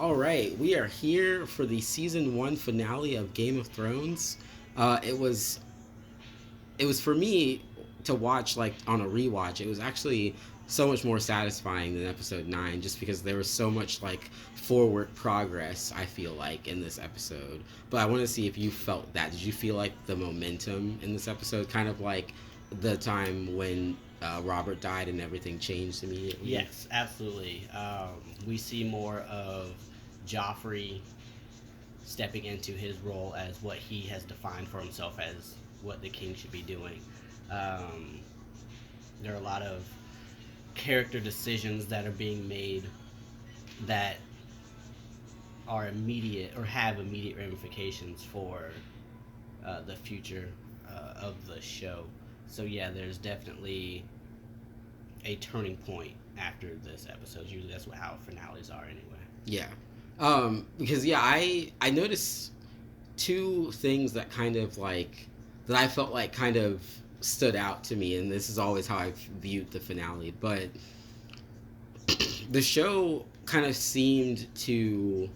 All right, we are here for the season 1 finale of Game of Thrones. It was for me to watch like on a rewatch. It was actually so much more satisfying than episode 9 just because there was so much like forward progress I feel like in this episode. But I want to see if you felt that. Did you feel like the momentum in this episode kind of like the time when Robert died and everything changed immediately? Yes, absolutely. We see more of Joffrey stepping into his role as what he has defined for himself as what the king should be doing. Um, there are a lot of character decisions that are being made that are immediate or have immediate ramifications for the future of the show. So yeah, there's definitely a turning point after this episode. Usually that's how finales are anyway. Yeah. Because yeah, I noticed two things that kind of like that I felt like kind of stood out to me, and this is always how I viewed the finale. But the show kind of seemed to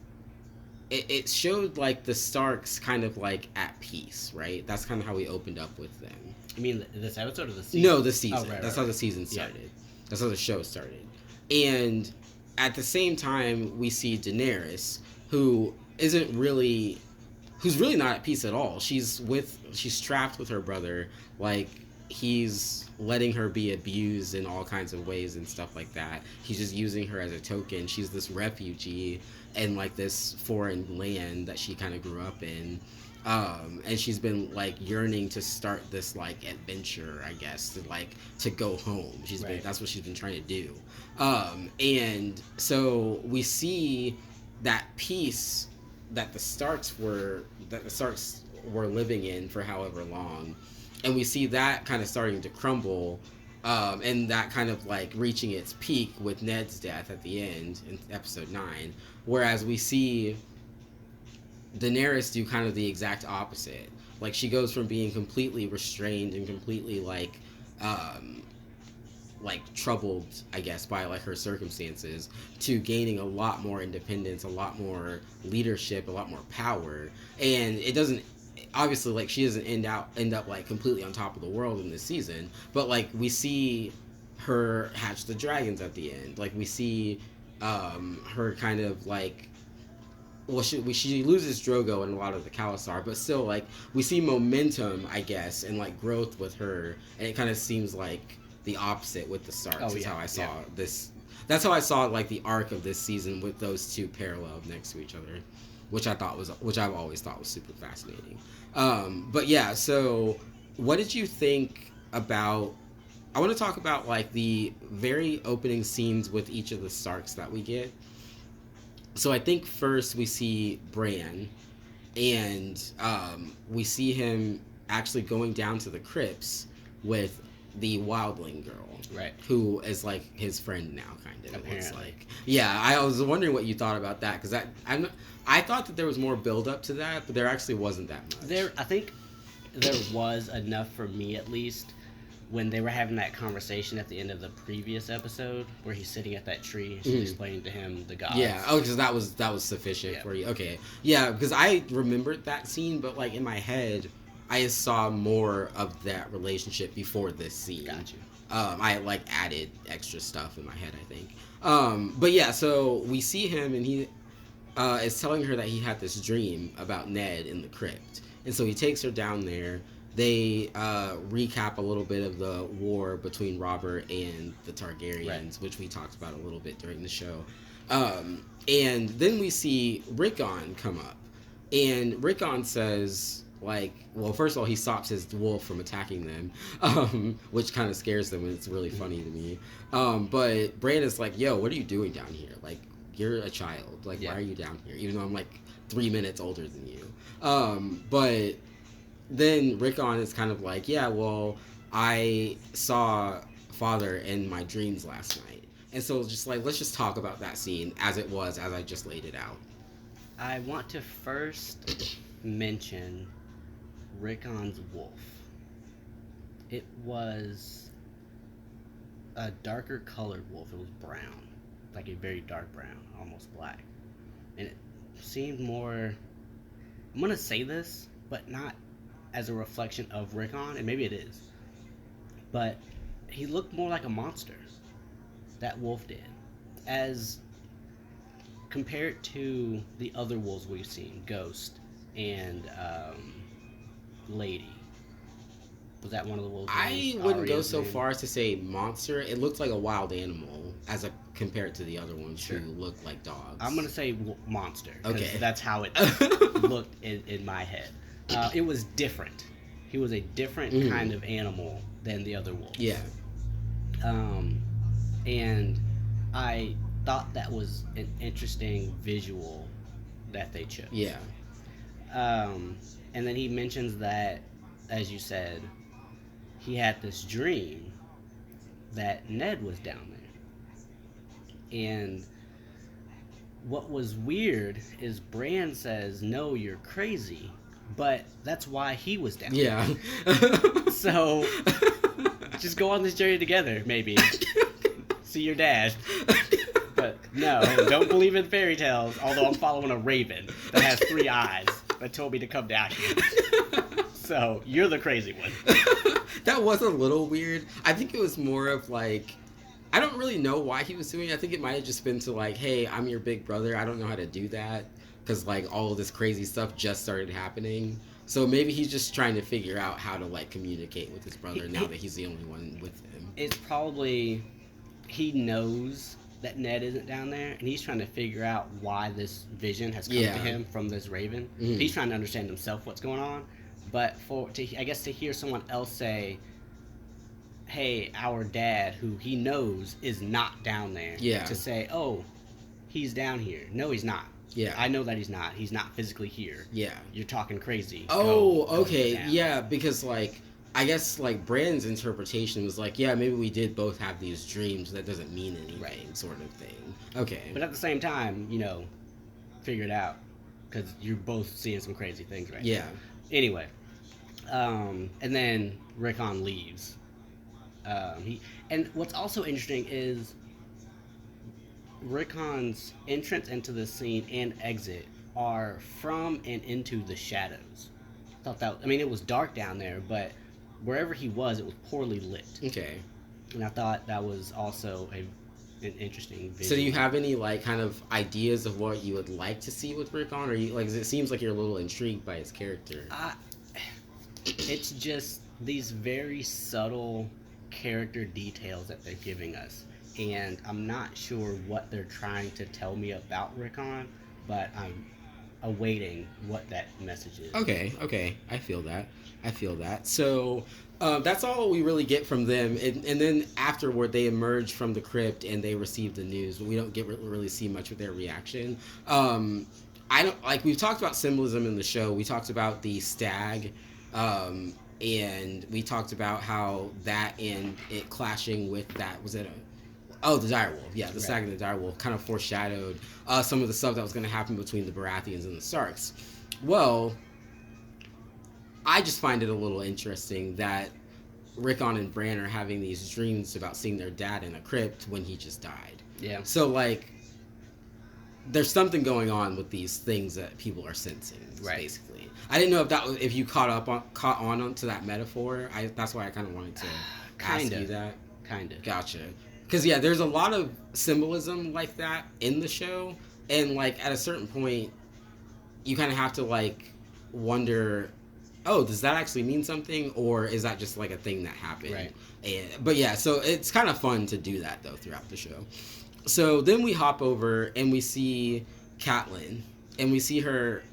it showed like the Starks kind of like at peace, right? That's kind of how we opened up with them. You mean this episode or the season? No, the Oh, season. right, That's right, how the right. season Yeah. started. That's how the show started. And at the same time, we see Daenerys, who isn't really, who's really not at peace at all. She's trapped with her brother. Like he's letting her be abused in all kinds of ways and stuff like that. He's just using her as a token. She's this refugee in like this foreign land that she kind of grew up in. And she's been like yearning to start this like adventure, I guess, to go home. Right. That's what she's been trying to do. And so we see that peace that the Starks were living in for however long, and we see that kind of starting to crumble, and that kind of like reaching its peak with Ned's death at the end in episode 9. Whereas we see Daenerys do kind of the exact opposite. Like she goes from being completely restrained and completely um, like troubled, I guess, by like her circumstances, to gaining a lot more independence, a lot more leadership, a lot more power. And it doesn't obviously like she doesn't end up like completely on top of the world in this season, but like we see her hatch the dragons at the end. Like we see her kind of like she loses Drogo and a lot of the Khalasar, but still like we see momentum, I guess, and like growth with her, and it kind of seems like the opposite with the Starks. Oh, is yeah, how I saw yeah. this. That's how I saw like the arc of this season with those two paralleled next to each other, which I've always thought was super fascinating. But yeah, so what did you think about? I want to talk about like the very opening scenes with each of the Starks that we get. So I think first we see Bran, and we see him actually going down to the crypts with the wildling girl, Right. who is like his friend now, kind of. It looks Apparently. like. Yeah, I was wondering what you thought about that because I thought that there was more build up to that, but there actually wasn't that much. I think there was enough for me at least when they were having that conversation at the end of the previous episode where he's sitting at that tree and she's explaining to him the gods. Yeah. Oh, because that was sufficient Yeah. for you. Okay. Yeah, because I remembered that scene, but like in my head, I saw more of that relationship before this scene. Got you. I like added extra stuff in my head, I think. But yeah, so we see him, and he is telling her that he had this dream about Ned in the crypt, and so he takes her down there. They recap a little bit of the war between Robert and the Targaryens, Right. which we talked about a little bit during the show. And then we see Rickon come up, and Rickon says, like, well, first of all, he stops his wolf from attacking them, which kind of scares them, and it's really funny to me. But Brandon's like, yo, what are you doing down here? Like, you're a child. Like, Yeah. why are you down here? Even though I'm like 3 minutes older than you. But then Rickon is kind of like, yeah, well, I saw Father in my dreams last night. And so just like, let's just talk about that scene as it was, as I just laid it out. I want to first mention Rickon's wolf. It was a darker colored wolf. It was brown, like a very dark brown, almost black. and it seemed more. I'm gonna say this, but not as a reflection of Rickon, and maybe it is, but he looked more like a monster. That wolf did, as compared to the other wolves we've seen, Ghost and Lady. Was that one of the wolves' names? I wouldn't go Arya's so name? far as to say monster. It looked like a wild animal as a compared to the other ones Sure. who looked like dogs. I'm gonna say monster. 'Cause Okay. that's how it looked in my head. It was different. He was a different kind of animal than the other wolves. Yeah. Um, and I thought that was an interesting visual that they chose. Yeah. And then he mentions that, as you said, he had this dream that Ned was down there. And what was weird is Bran says, "No, you're crazy," but that's why he was down. Yeah. So just go on this journey together, maybe. See your dad. But no, don't believe in fairy tales, although I'm following a raven that has 3 eyes that told me to come down here. So you're the crazy one. That was a little weird. I think it was more of like, I don't really know why he was doing it. I think it might have just been to like, hey, I'm your big brother. I don't know how to do that because like all of this crazy stuff just started happening. So maybe he's just trying to figure out how to like communicate with his brother now that he's the only one with him. It's probably he knows that Ned isn't down there, and he's trying to figure out why this vision has come to him from this raven. Mhm. He's trying to understand himself what's going on. But I guess to hear someone else say, "Hey, our dad, who he knows is not down there," Yeah. to say, "Oh, he's down here." No, he's not. Yeah. I know that he's not. He's not physically here. Yeah. You're talking crazy. Oh, Go okay. down. Yeah, because like I guess like Bran's interpretation was like, yeah, maybe we did both have these dreams. That doesn't mean anything, Right. sort of thing. Okay. But at the same time, figure it out because you're both seeing some crazy things right Yeah. now. Anyway, and then Rickon leaves. And what's also interesting is Rickon's entrance into the scene and exit are from and into the shadows. It was dark down there, but wherever he was, it was poorly lit. Okay. And I thought that was also an interesting visual. So do you have any like kind of ideas of what you would like to see with Rickon, or you like? 'Cause it seems like you're a little intrigued by his character. It's just these very subtle character details that they're giving us, and I'm not sure what they're trying to tell me about Rickon, but I'm awaiting what that message is. Okay, I feel that. So that's all we really get from them, and then afterward they emerge from the crypt and they receive the news, but we don't get really see much of their reaction. I don't like we've talked about symbolism in the show. We talked about the stag, and we talked about how that and it clashing with that was it a the direwolf. Yeah, the stag and the direwolf kind of foreshadowed some of the stuff that was going to happen between the Baratheons and the Starks. Well, I just find it a little interesting that Rickon and Bran are having these dreams about seeing their dad in a crypt when he just died. Yeah. So, like, there's something going on with these things that people are sensing, basically. I didn't know if you caught on to that metaphor. That's why I kind of wanted to ask you that. Kind of. Gotcha. Because, yeah, there's a lot of symbolism like that in the show. And, like, at a certain point, you kind of have to, like, wonder, oh, does that actually mean something? Or is that just, like, a thing that happened? Right. But, yeah, so it's kind of fun to do that, though, throughout the show. So then we hop over and we see Catelyn. And we see her,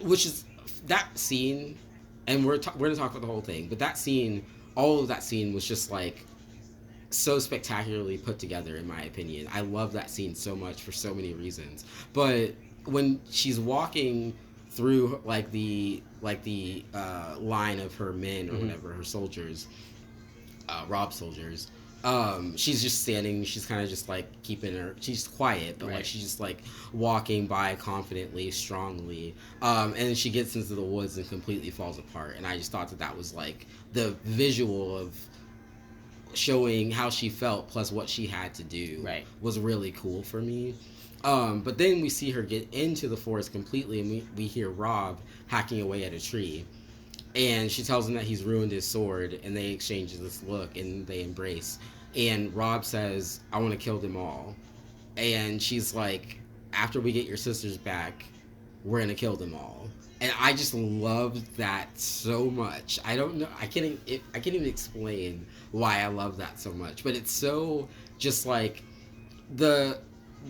which is that scene, and we're going to talk about the whole thing. But that scene, all of that scene was just, like, so spectacularly put together, in my opinion. I love that scene so much for so many reasons. But when she's walking through like the line of her men or whatever, her soldiers, Rob soldiers, she's just standing. She's kind of just like she's quiet, but like she's just like walking by confidently, strongly, and then she gets into the woods and completely falls apart. And I just thought that was like the visual of showing how she felt plus what she had to do Right. was really cool for me. But then we see her get into the forest completely, and we hear Rob hacking away at a tree. And she tells him that he's ruined his sword, and they exchange this look and they embrace. And Rob says, I want to kill them all. And she's like, after we get your sisters back, we're going to kill them all. And I just loved that so much. I don't know. I can't even explain why I love that so much. But it's so just like the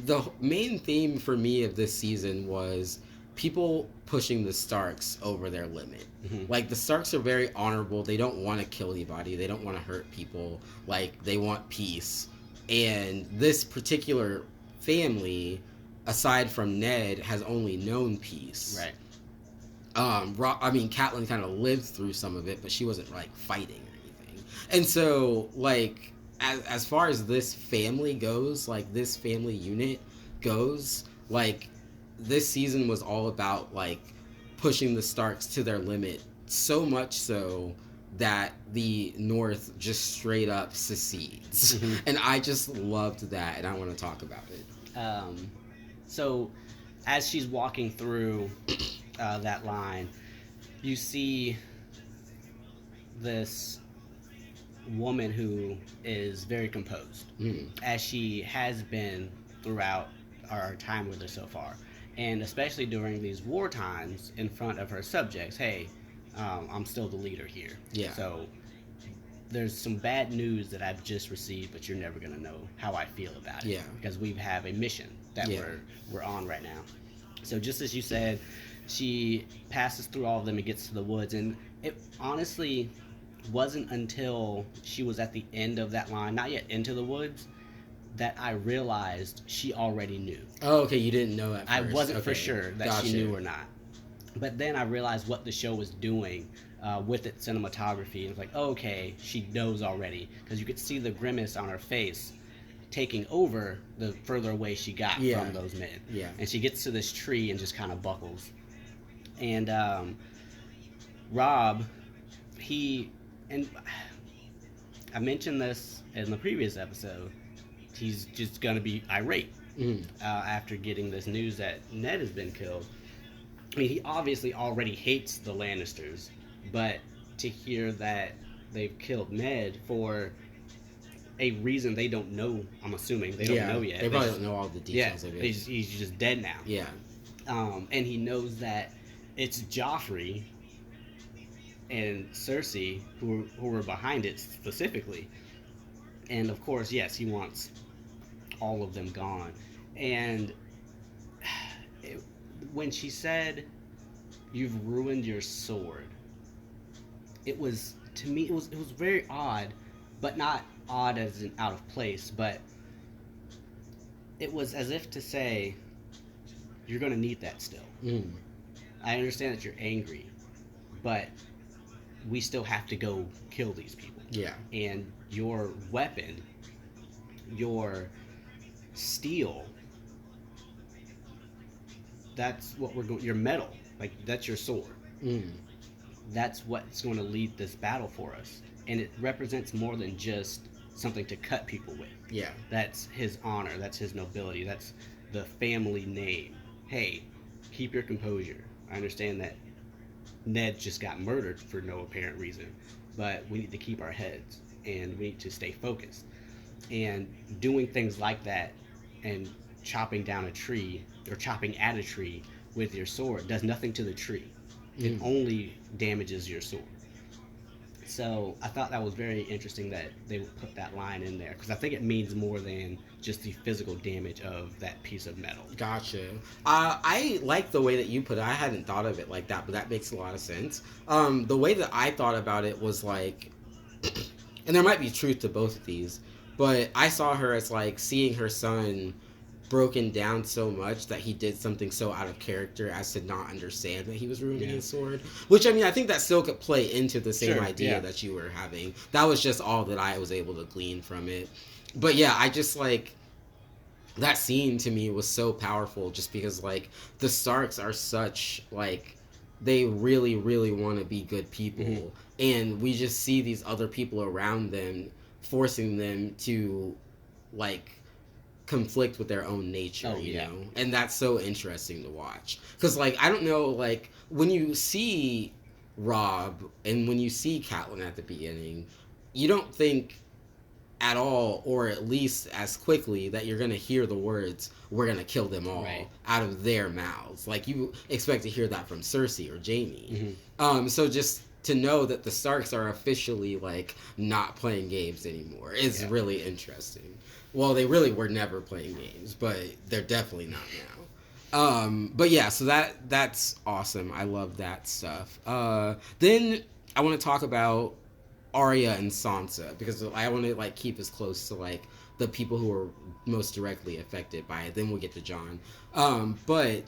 the main theme for me of this season was people pushing the Starks over their limit. Mm-hmm. Like the Starks are very honorable. They don't want to kill anybody. They don't want to hurt people. Like they want peace. And this particular family, aside from Ned, has only known peace. Right. Catelyn kind of lived through some of it, but she wasn't like fighting or anything. And so, like, as far as this family goes, like this family unit goes, like this season was all about like pushing the Starks to their limit, so much so that the North just straight up secedes. Mm-hmm. And I just loved that, and I want to talk about it. So as she's walking through that line, you see this woman who is very composed, as she has been throughout our time with her so far, and especially during these war times in front of her subjects. Hey, I'm still the leader here. Yeah. So there's some bad news that I've just received, but you're never gonna know how I feel about it. Yeah. Because we have a mission that Yeah. we're on right now. So just as you said, she passes through all of them and gets to the woods, and it honestly wasn't until she was at the end of that line, not yet into the woods, that I realized she already knew. Oh, okay, you didn't know at first. I wasn't for Okay, sure that gotcha. she knew or not. But then I realized what the show was doing with its cinematography, and it's like, oh, okay, she knows already, because you could see the grimace on her face taking over the further away she got from those men. Yeah. And she gets to this tree and just kind of buckles. And Rob, and I mentioned this in the previous episode, he's just going to be irate after getting this news that Ned has been killed. I mean, he obviously already hates the Lannisters, but to hear that they've killed Ned for a reason they don't know, I'm assuming they don't know yet. They probably don't know all the details of it. He's just dead now. Yeah. And he knows that it's Joffrey and Cersei who were behind it specifically. And of course, yes, he wants all of them gone. And when she said, "You've ruined your sword," it was, to me, it was very odd, but not odd as in out of place, but it was as if to say, you're going to need that still. I understand that you're angry, but we still have to go kill these people. Yeah. And your weapon, your steel, that's what we're going, your metal, like that's your sword. That's what's going to lead this battle for us. And it represents more than just something to cut people with. Yeah. That's his honor, that's his nobility, that's the family name. Hey, keep your composure. I understand that Ned just got murdered for no apparent reason, but we need to keep our heads and we need to stay focused. And doing things like that and chopping down a tree or chopping at a tree with your sword does nothing to the tree. It only damages your sword. So I thought that was very interesting that they would put that line in there, because I think it means more than just the physical damage of that piece of metal. Gotcha. I like the way that you put it. I hadn't thought of it like that, but that makes a lot of sense. The way that I thought about it was like, and there might be truth to both of these, but I saw her as like seeing her son broken down so much that he did something so out of character as to not understand that he was ruining his sword. Which, I mean, I think that still could play into the same idea that you were having. That was just all that I was able to glean from it. But yeah, I just like, that scene to me was so powerful just because like the Starks are such like, they really, really want to be good people. And we just see these other people around them forcing them to like conflict with their own nature, you know? And that's so interesting to watch. Because, like, I don't know, like, when you see Rob and when you see Catelyn at the beginning, you don't think at all, or at least as quickly, that you're gonna hear the words "we're gonna kill them all" out of their mouths. Like, you expect to hear that from Cersei or Jaime. So just to know that the Starks are officially like not playing games anymore is really interesting. Well, they really were never playing games, but they're definitely not now. But yeah, so that's awesome. I love that stuff. Then I want to talk about Arya and Sansa, because I want to like keep as close to like the people who are most directly affected by it. Then we'll get to Jon. But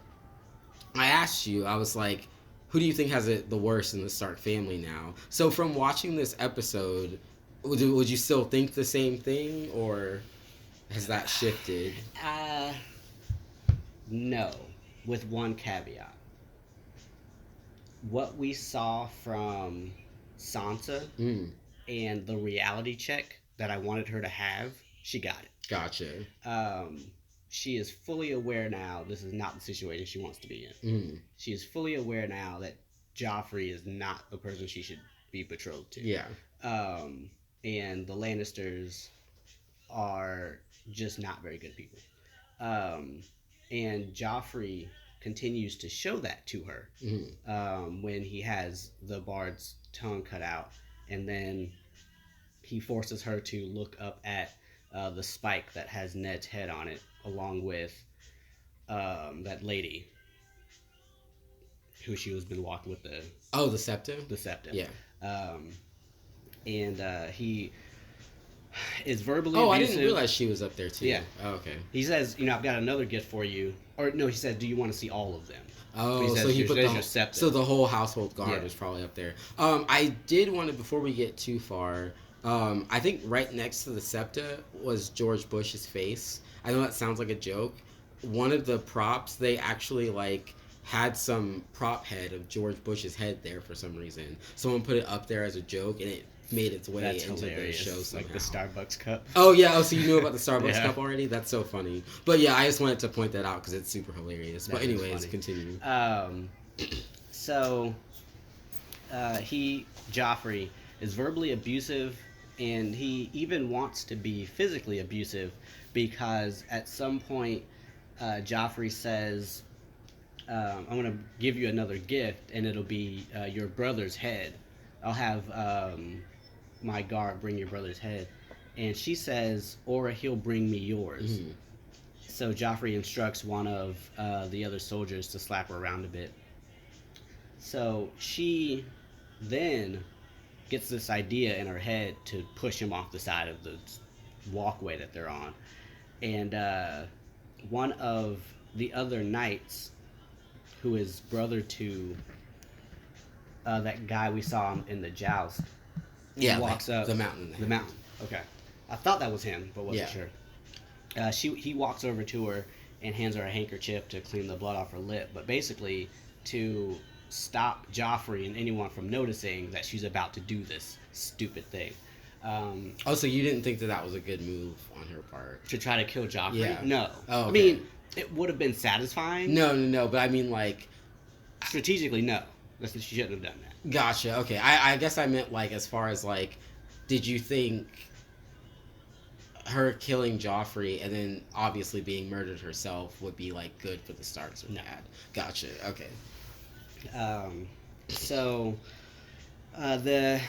I asked you, I was like, who do you think has it the worst in the Stark family now? So from watching this episode, would you still think the same thing, or has that shifted? No, with one caveat. What we saw from Sansa and the reality check that I wanted her to have, she got it. Gotcha. She is fully aware now this is not the situation she wants to be in. She is fully aware now that Joffrey is not the person she should be betrothed to. Yeah. And the Lannisters are just not very good people. And Joffrey continues to show that to her when he has the bard's tongue cut out, and then he forces her to look up at the spike that has Ned's head on it, along with that lady who she was been walking with the septum. The septum. Yeah. And he is verbally abusive. I didn't realize she was up there too. Yeah. Oh, okay. He says, I've got another gift for you. Or no, he said, do you want to see all of them? Oh, so he put the whole household guard was probably up there. I did want to, before we get too far, I think right next to the septa was George Bush's face. I know that sounds like a joke. One of the props, they actually like had some prop head of George Bush's head there for some reason. Someone put it up there as a joke, and it made its way into hilarious. The show somehow. Like the Starbucks cup. Oh yeah, so you knew about the Starbucks cup already? That's so funny. But yeah, I just wanted to point that out because it's super hilarious. But anyways, continue. So Joffrey is verbally abusive, and he even wants to be physically abusive, because at some point Joffrey says, I'm going to give you another gift, and it'll be your brother's head. I'll have my guard bring your brother's head. And she says, or he'll bring me yours. So Joffrey instructs one of the other soldiers to slap her around a bit. So she then gets this idea in her head to push him off the side of the walkway that they're on. And one of the other knights, who is brother to that guy we saw in the joust, walks up the mountain. The mountain. Okay, I thought that was him, but wasn't sure. He walks over to her and hands her a handkerchief to clean the blood off her lip, but basically to stop Joffrey and anyone from noticing that she's about to do this stupid thing. So you didn't think that was a good move on her part to try to kill Joffrey? Yeah. No. Oh, okay. I mean, it would have been satisfying. No, but I mean, like, strategically, no. She shouldn't have done that. Gotcha. Okay. I guess I meant, like, as far as, like, did you think her killing Joffrey and then obviously being murdered herself would be, like, good for the Starks or bad? Gotcha. Okay. So the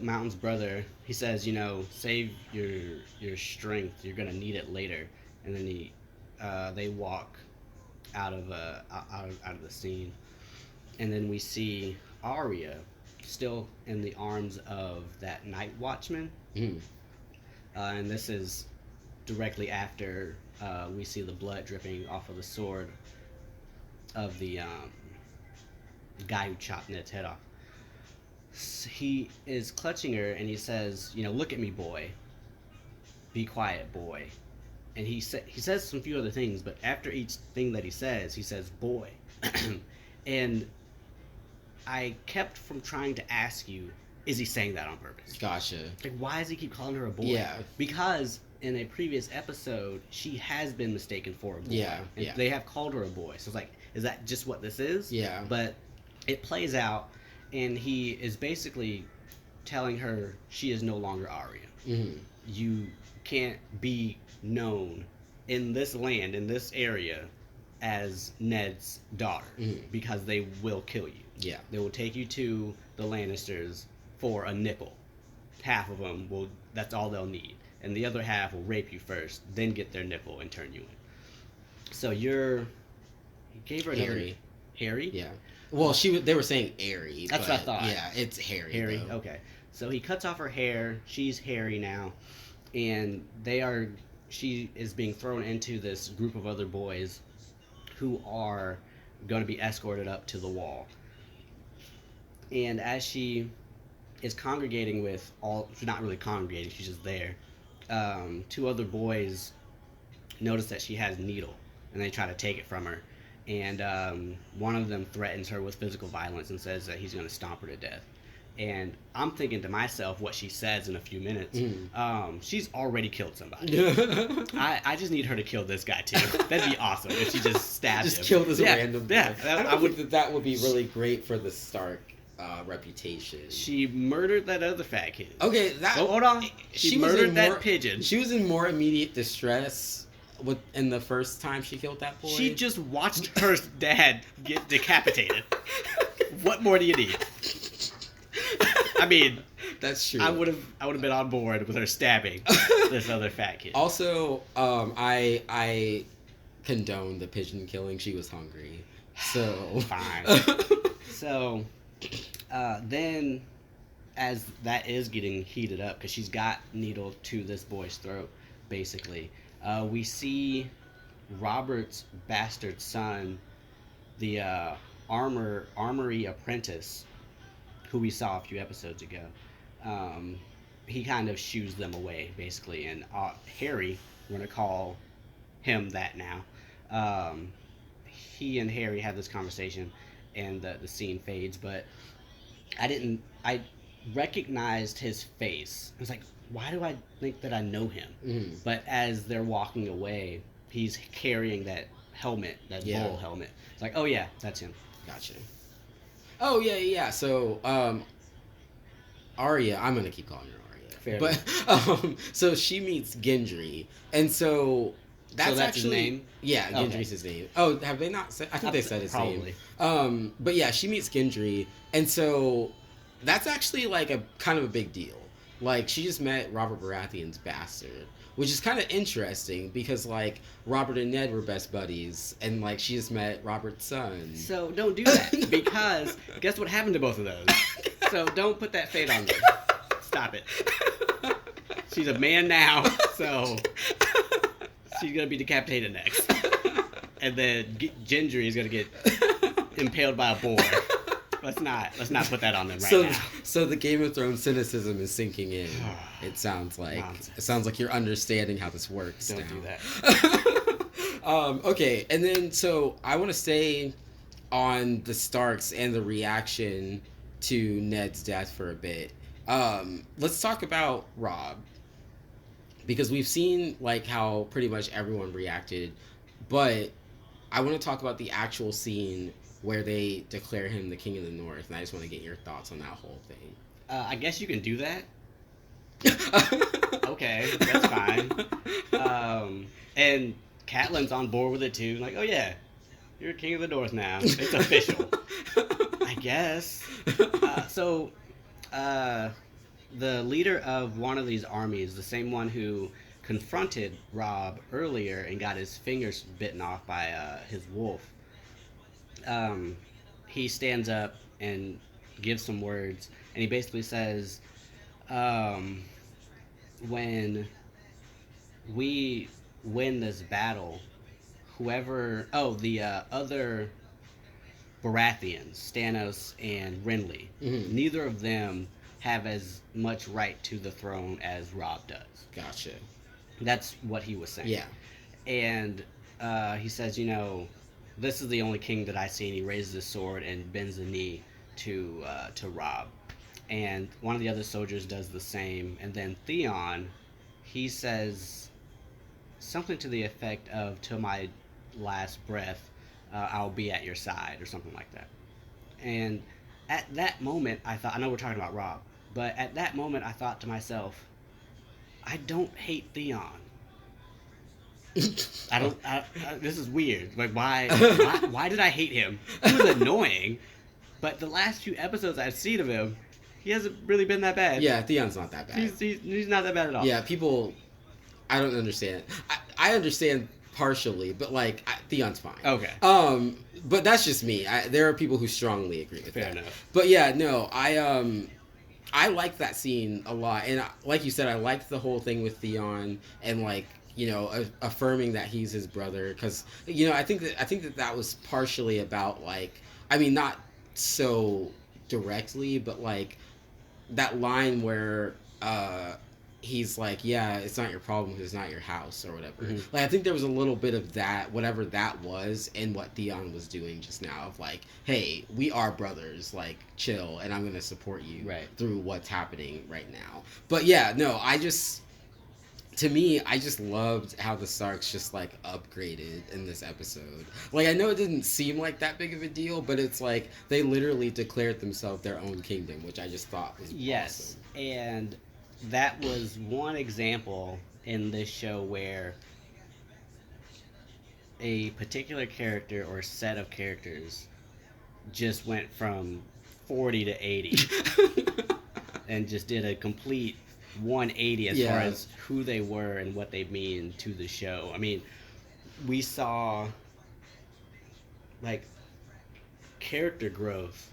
Mountain's brother, he says, save your strength. You're gonna need it later. And then they walk out of the scene, and then we see Arya still in the arms of that night watchman. And this is directly after we see the blood dripping off of the sword of the guy who chopped Ned's head off. He is clutching her, and he says, look at me, boy. Be quiet, boy. And he says some few other things, but after each thing that he says, boy. And I kept from trying to ask you, is he saying that on purpose? Gotcha. Like, why does he keep calling her a boy? Yeah. Because in a previous episode, she has been mistaken for a boy. Yeah, And yeah. they have called her a boy. So it's like, is that just what this is? Yeah. But it plays out, and he is basically telling her she is no longer Arya. Mm-hmm. You can't be known in this land, in this area, as Ned's daughter, because they will kill you. Yeah. They will take you to the Lannisters for a nickel. Half of them will, that's all they'll need. And the other half will rape you first, then get their nickel and turn you in. So you gave her another... Harry. Harry? Yeah. Well, they were saying Airy. That's what I thought. Yeah, it's Harry. Harry, though. okay. So he cuts off her hair. She's Harry now. And she is being thrown into this group of other boys who are going to be escorted up to the wall. And as she is congregating with she's not really congregating, she's just there. Two other boys notice that she has a needle, and they try to take it from her. And one of them threatens her with physical violence and says that he's going to stomp her to death. And I'm thinking to myself what she says in a few minutes. She's already killed somebody. I just need her to kill this guy too. That'd be awesome if she just stabbed him. Just kill this random guy. Yeah, I would think that would be really great for the Stark reputation. She murdered that other fat kid. Okay, that. Oh, hold on. She murdered that pigeon. She was in more immediate distress in the first time she killed that boy. She just watched her dad get decapitated. What more do you need? I mean, that's true. I would have been on board with her stabbing this other fat kid. Also, I condone the pigeon killing. She was hungry, so fine. So then, as that is getting heated up, because she's got needle to this boy's throat, basically, we see Robert's bastard son, the armory apprentice, who we saw a few episodes ago. He kind of shoos them away, basically, and Harry, we're going to call him that now. He and Harry have this conversation, and the scene fades, but I recognized his face. I was like, why do I think that I know him? Mm-hmm. But as they're walking away, he's carrying that helmet, that bull helmet. It's like, oh yeah, that's him. Gotcha. Oh yeah. So Arya, I'm gonna keep calling her Arya. Fair but so she meets Gendry, and so that's actually his name. Yeah, Gendry's his name. Oh, have they not said? I think they said his probably. Name. But yeah, she meets Gendry, and so that's actually like a kind of a big deal. Like, she just met Robert Baratheon's bastard, which is kind of interesting because, like, Robert and Ned were best buddies, and, like, she just met Robert's son. So don't do that, because guess what happened to both of those? So don't put that fate on them. Stop it. She's a man now, so she's going to be decapitated next. And then Gendry is going to get impaled by a boar. Let's not put that on them now. So the Game of Thrones cynicism is sinking in. It sounds like Nonsense. It sounds like you're understanding how this works. Don't now. do that. Okay, and then so I want to stay on the Starks and the reaction to Ned's death for a bit. Let's talk about Robb, because we've seen like how pretty much everyone reacted, but I want to talk about the actual scene where they declare him the King of the North, and I just want to get your thoughts on that whole thing. I guess you can do that. Okay, that's fine. And Catelyn's on board with it too. Like, oh yeah, you're King of the North now. It's official. I guess. The leader of one of these armies, the same one who confronted Robb earlier and got his fingers bitten off by his wolf, he stands up and gives some words, and he basically says, when we win this battle, the other Baratheons, Stannis and Renly, neither of them have as much right to the throne as Robb does. Gotcha. That's what he was saying. Yeah. And he says, this is the only king that I see, and he raises his sword and bends the knee to Robb. and one of the other soldiers does the same, and then Theon, he says something to the effect of, "Till my last breath, I'll be at your side," or something like that. And at that moment, I thought, I know we're talking about Rob, but at that moment, I thought to myself, I don't hate Theon. I don't. This is weird. Like, why did I hate him? He was annoying, but the last few episodes I've seen of him, he hasn't really been that bad. Yeah, Theon's not that bad. He's not that bad at all. Yeah, people, I don't understand. I understand partially, but like Theon's fine. Okay. But that's just me. There are people who strongly agree with Fair that. enough. But yeah, no, I like that scene a lot, and like you said, I liked the whole thing with Theon and like affirming that he's his brother, because I think that was partially about like, I mean, not so directly, but like that line where he's like, yeah, it's not your problem because it's not your house or whatever. Mm-hmm. Like, I think there was a little bit of that, whatever that was, in what Theon was doing just now, of like, hey, we are brothers, like, chill, and I'm gonna support you through what's happening right now. But yeah, no, to me, I just loved how the Starks just like upgraded in this episode. Like, I know it didn't seem like that big of a deal, but it's like they literally declared themselves their own kingdom, which I just thought was awesome. And that was one example in this show where a particular character or set of characters just went from 40 to 80 and just did a complete 180 as far as who they were and what they mean to the show. I mean, we saw like character growth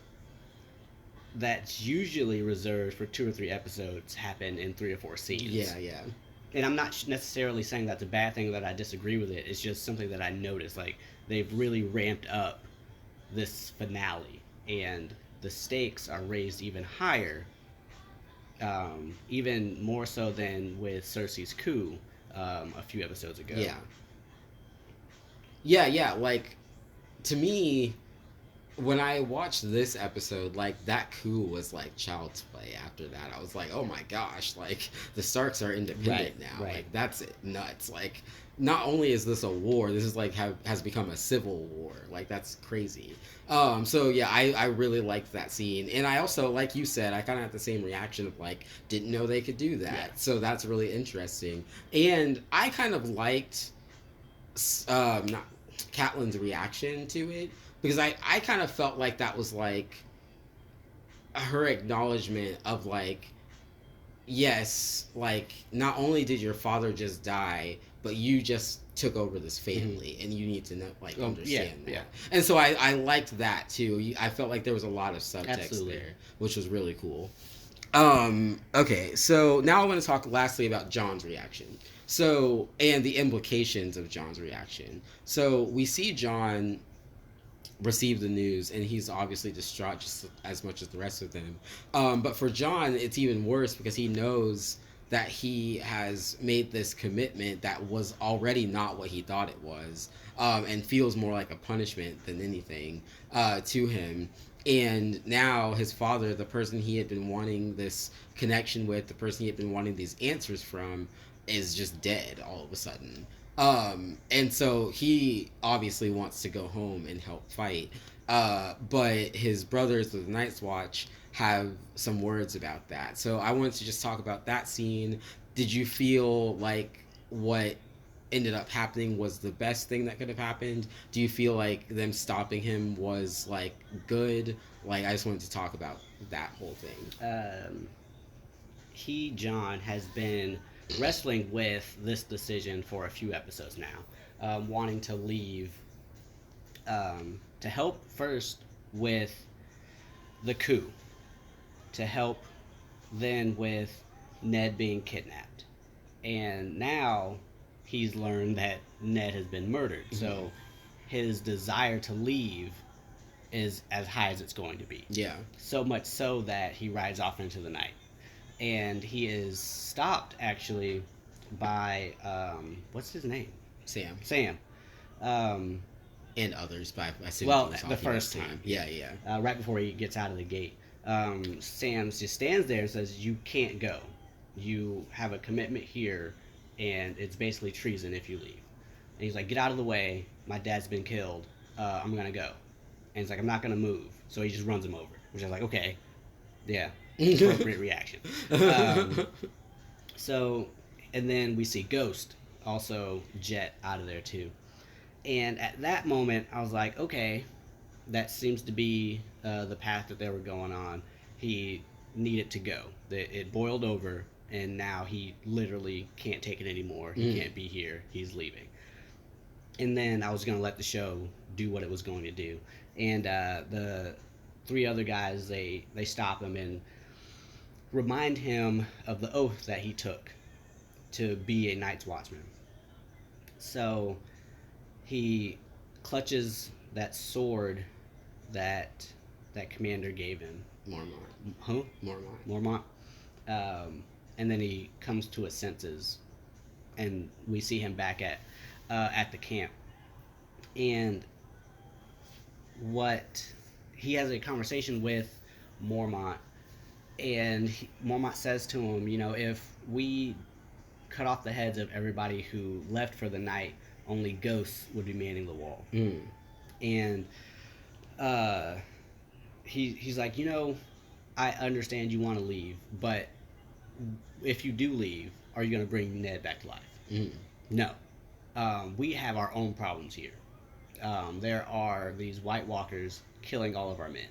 that's usually reserved for 2 or 3 episodes happen in 3 or 4 scenes. Yeah. And I'm not necessarily saying that's a bad thing, that I disagree with it. It's just something that I noticed. Like, they've really ramped up this finale, and the stakes are raised even higher, even more so than with Cersei's coup a few episodes ago. Yeah. Like, to me, when I watched this episode, like, that coup was like child's play. After that, I was like, oh my gosh, like, the Starks are independent now. Like, that's nuts. Like, not only is this a war, this is like has become a civil war. Like, that's crazy. So yeah, I really liked that scene, and I also, like you said, I kind of had the same reaction of like, didn't know they could do that. So that's really interesting, and I kind of liked not Catelyn's reaction to it, because I kind of felt like that was like her acknowledgement of like, yes, like, not only did your father just die, but you just took over this family, and you need to know, like, understand that. And so I liked that too. I felt like there was a lot of subtext there, which was really cool. Okay, so now I want to talk lastly about Jon's reaction. So, and the implications of Jon's reaction. So we see Jon receive the news, and he's obviously distraught just as much as the rest of them. But for Jon, it's even worse, because he knows that he has made this commitment that was already not what he thought it was, and feels more like a punishment than anything to him. And now his father, the person he had been wanting this connection with, the person he had been wanting these answers from, is just dead all of a sudden. And so he obviously wants to go home and help fight. But his brothers of the Night's Watch have some words about that. So I wanted to just talk about that scene. Did you feel like what ended up happening was the best thing that could have happened? Do you feel like them stopping him was like good? Like, I just wanted to talk about that whole thing. Jon has been wrestling with this decision for a few episodes now, wanting to leave to help first with the coup, to help then with Ned being kidnapped, and now he's learned that Ned has been murdered. So his desire to leave is as high as it's going to be. So much so that he rides off into the night. And he is stopped, actually, by, what's his name? Sam. And others, but I assume well, the first time. Yeah. Right before he gets out of the gate. Sam just stands there and says, "You can't go. You have a commitment here, and it's basically treason if you leave." And he's like, "Get out of the way. My dad's been killed. I'm gonna go." And he's like, "I'm not gonna move." So he just runs him over, which I was like, okay, yeah, appropriate reaction. So, and then we see Ghost also jet out of there too. And at that moment, I was like, okay, that seems to be the path that they were going on. He needed to go. It boiled over, and now he literally can't take it anymore. He can't be here. He's leaving. And then I was going to let the show do what it was going to do. And the three other guys, they stop him and remind him of the oath that he took to be a Night's Watchman. So he clutches that sword that commander gave him. Mormont. Huh? Mormont. And then he comes to his senses, and we see him back at the camp. And he has a conversation with Mormont, and Mormont says to him, if we cut off the heads of everybody who left for the night, only ghosts would be manning the wall. And he's like, I understand you want to leave, but if you do leave, are you going to bring Ned back to life? No. We have our own problems here. There are these White Walkers killing all of our men.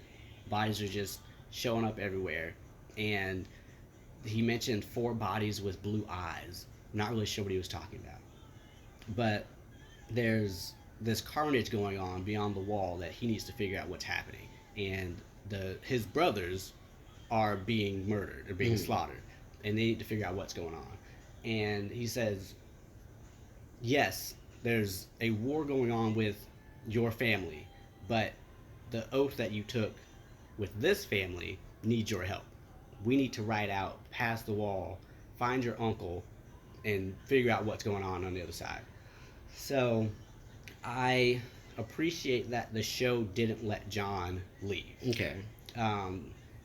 Bodies are just showing up everywhere. And he mentioned 4 bodies with blue eyes. Not really sure what he was talking about. But there's this carnage going on beyond the wall that he needs to figure out what's happening. And his brothers are being murdered or being slaughtered. And they need to figure out what's going on. And he says, yes, there's a war going on with your family, but the oath that you took with this family needs your help. We need to ride out past the wall, find your uncle, and figure out what's going on the other side. So I appreciate that the show didn't let Jon leave. Okay.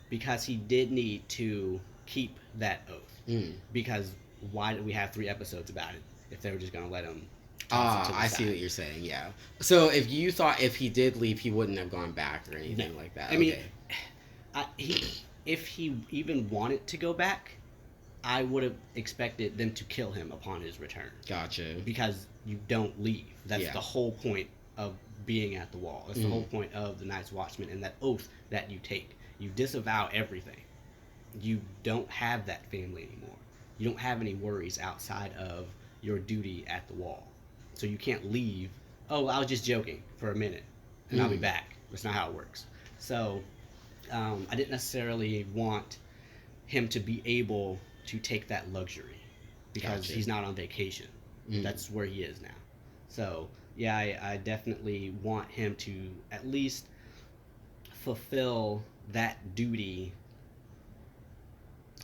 Because he did need to keep that oath. Because why did we have 3 episodes about it if they were just going to let him? I see what you're saying. Yeah. So if you thought if he did leave, he wouldn't have gone back or anything like that. I mean, if he even wanted to go back, I would have expected them to kill him upon his return. Gotcha. Because you don't leave. That's the whole point of being at the wall. That's the whole point of the Night's Watchman and that oath that you take. You disavow everything. You don't have that family anymore. You don't have any worries outside of your duty at the wall. So you can't leave. Oh, I was just joking for a minute, and I'll be back. That's not how it works. So I didn't necessarily want him to be able to take that luxury because he's not on vacation. That's where he is now. So yeah, I definitely want him to at least fulfill that duty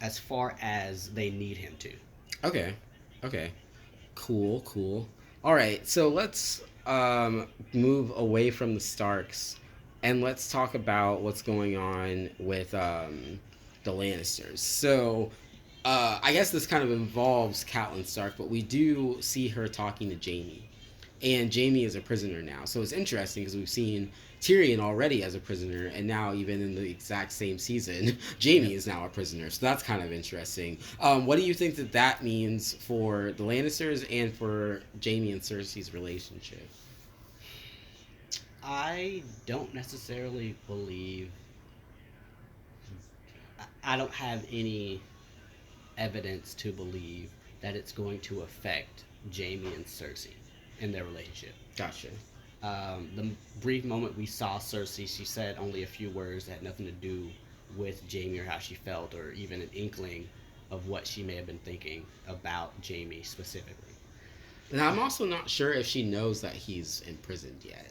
as far as they need him to. Okay. Cool. All right, so let's move away from the Starks and let's talk about what's going on with the Lannisters. So I guess this kind of involves Catelyn Stark, but we do see her talking to Jaime. And Jaime is a prisoner now. So it's interesting because we've seen Tyrion already as a prisoner, and now even in the exact same season, Jaime is now a prisoner. So that's kind of interesting. What do you think that means for the Lannisters and for Jaime and Cersei's relationship? I don't necessarily believe... I don't have any evidence to believe that it's going to affect Jaime and Cersei in their relationship. Gotcha. The brief moment we saw Cersei, she said only a few words that had nothing to do with Jaime or how she felt or even an inkling of what she may have been thinking about Jaime specifically. And I'm also not sure if she knows that he's imprisoned yet.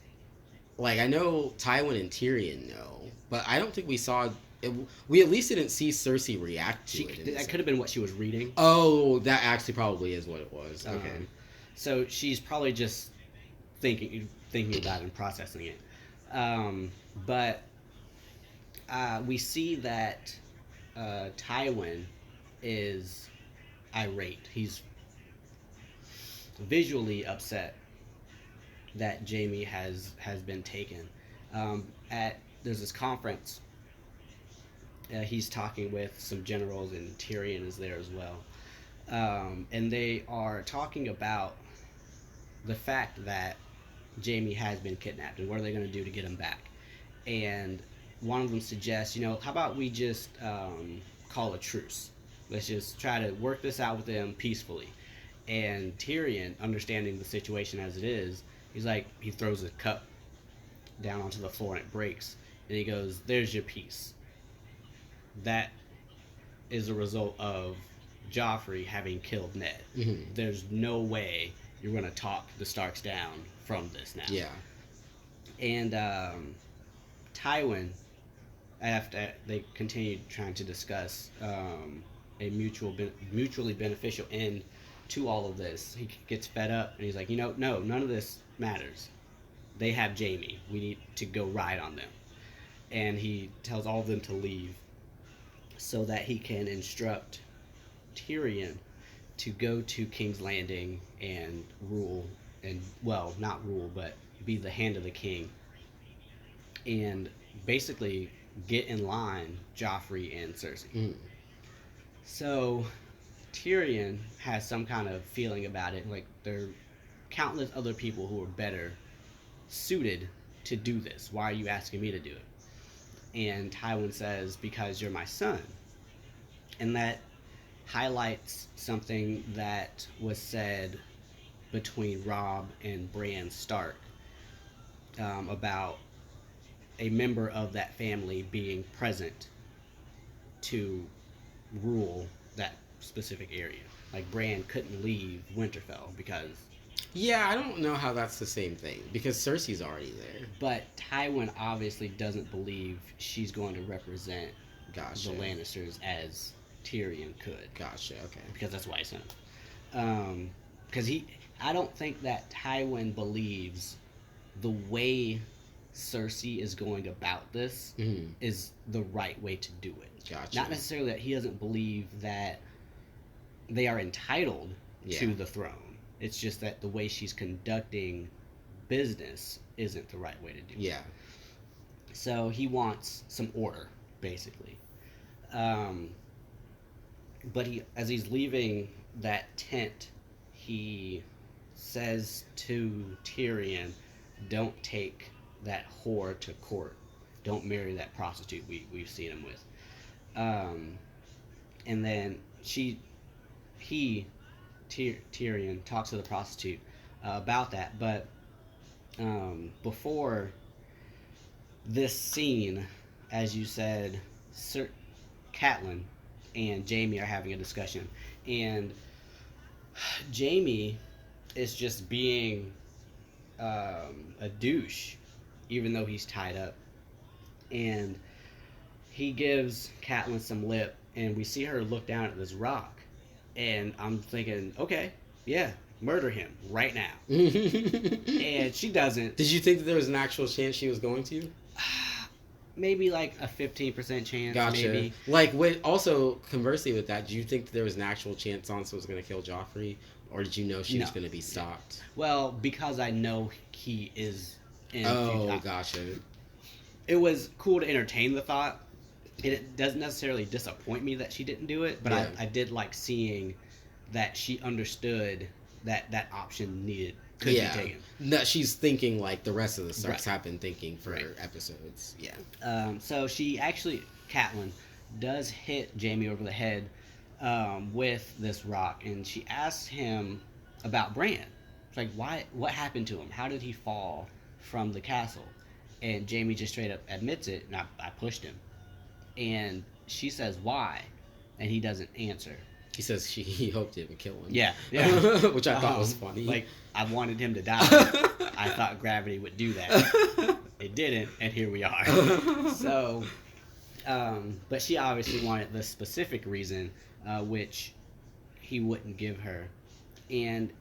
Like, I know Tywin and Tyrion know, but I don't think we saw... we at least didn't see Cersei react to it. That could have been what she was reading. Oh, that actually probably is what it was. Okay. So she's probably just thinking about it and processing it. But we see that Tywin is irate. He's visually upset that Jaime has been taken. At There's this conference. He's talking with some generals, and Tyrion is there as well. And they are talking about the fact that Jaime has been kidnapped and what are they going to do to get him back. And one of them suggests, how about we just call a truce? Let's just try to work this out with them peacefully. And Tyrion, understanding the situation as it is, he throws a cup down onto the floor and it breaks. And he goes, "There's your peace." That is a result of Joffrey having killed Ned. Mm-hmm. There's no way you're going to talk the Starks down from this now. Yeah. And Tywin, after they continued trying to discuss a mutually beneficial end to all of this, he gets fed up and he's like, no, none of this matters. They have Jaime. We need to go ride on them. And he tells all of them to leave so that he can instruct Tyrion to go to King's Landing and rule, and, well, not rule, but be the hand of the king. And basically get in line Joffrey and Cersei. Mm. So Tyrion has some kind of feeling about it, like there are countless other people who are better suited to do this. Why are you asking me to do it? And Tywin says, because you're my son. And that highlights something that was said between Robb and Bran Stark about a member of that family being present to rule that specific area. Like Bran couldn't leave Winterfell because... Yeah, I don't know how that's the same thing, because Cersei's already there. But Tywin obviously doesn't believe she's going to represent Gotcha. the Lannisters as Tyrion could. Gotcha, okay. Because that's why he sent him. Because I don't think that Tywin believes the way Cersei is going about this Mm-hmm. is the right way to do it. Gotcha. Not necessarily that he doesn't believe that they are entitled to the throne. It's just that the way she's conducting business isn't the right way to do it. Yeah. So he wants some order, basically. But as he's leaving that tent, he says to Tyrion, "Don't take that whore to court. Don't marry that prostitute we've seen him with." And then Tyrion talks to the prostitute about that. But before this scene, as you said, Catelyn and Jaime are having a discussion, and Jaime is just being a douche, even though he's tied up, and he gives Catelyn some lip, and we see her look down at this rock, and I'm thinking, okay, yeah, murder him right now. And she doesn't. Did you think that there was an actual chance she was going to? Maybe like a 15% chance. Gotcha. Maybe. Like, also, conversely with that, do you think that there was an actual chance Sansa was going to kill Joffrey? Or did you know she was going to be stopped? Well, because I know he is in... Oh, gotcha. It was cool to entertain the thought. It doesn't necessarily disappoint me that she didn't do it, but I did like seeing that she understood that option could be taken. That she's thinking like the rest of the Starks have been thinking for episodes. Yeah. So she actually, Catelyn, does hit Jaime over the head with this rock, and she asks him about Bran. It's like, what happened to him? How did he fall from the castle? And Jaime just straight up admits it, and I pushed him. And she says, why? And he doesn't answer. He says he hoped it would kill him. Yeah. Which I thought was funny. Like, I wanted him to die. I thought gravity would do that. It didn't, and here we are. So, but she obviously wanted the specific reason, which he wouldn't give her. And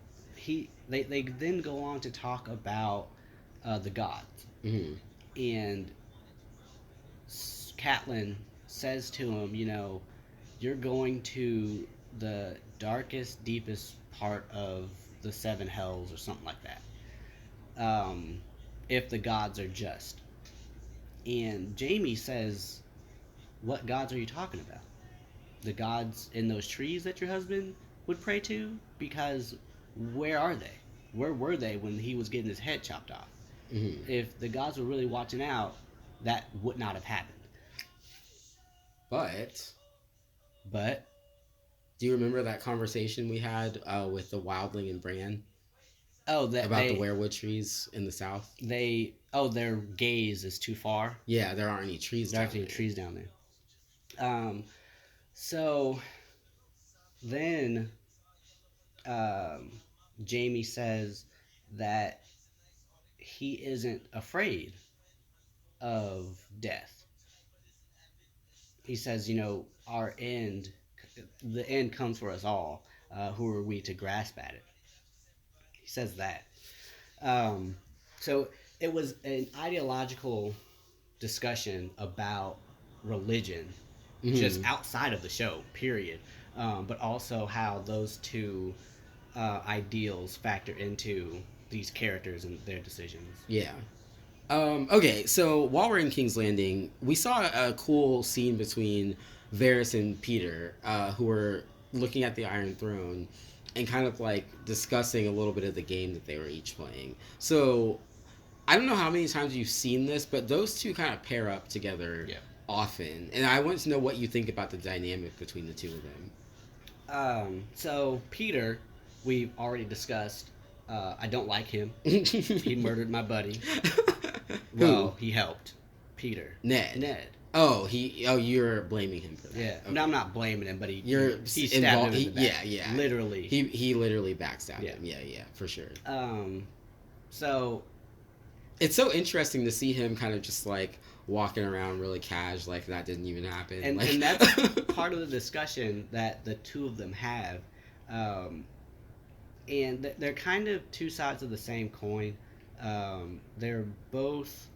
they then go on to talk about the gods. Mm-hmm. And Catelyn says to him, you're going to the darkest, deepest part of the seven hells or something like that. If the gods are just. And Jamie says, what gods are you talking about? The gods in those trees that your husband would pray to? Because where are they? Where were they when he was getting his head chopped off? Mm-hmm. If the gods were really watching out, that would not have happened. But do you remember that conversation we had with the wildling and Bran? Oh, that about the weirwood trees in the south. Their gaze is too far. Yeah, there aren't any trees. There aren't any trees down there. So then, Jamie says that he isn't afraid of death. He says, our end, the end comes for us all. Who are we to grasp at it? He says that. So it was an ideological discussion about religion, just outside of the show, period. But also how those two ideals factor into these characters and their decisions. Yeah. Okay, so while we're in King's Landing, we saw a cool scene between Varys and Peter, who were looking at the Iron Throne and kind of like discussing a little bit of the game that they were each playing. So I don't know how many times you've seen this, but those two kind of pair up together often. And I want to know what you think about the dynamic between the two of them. So Peter, we've already discussed. I don't like him. He murdered my buddy. Well, he helped. Peter. Ned. Oh, you're blaming him for that. Yeah. Okay. No, I'm not blaming him, but he stabbed involved, him in the back. Yeah. Literally. He literally backstabbed him. Yeah, for sure. So it's so interesting to see him kind of just like walking around really cash, like that didn't even happen. And that's part of the discussion that the two of them have. And they're kind of two sides of the same coin. They're both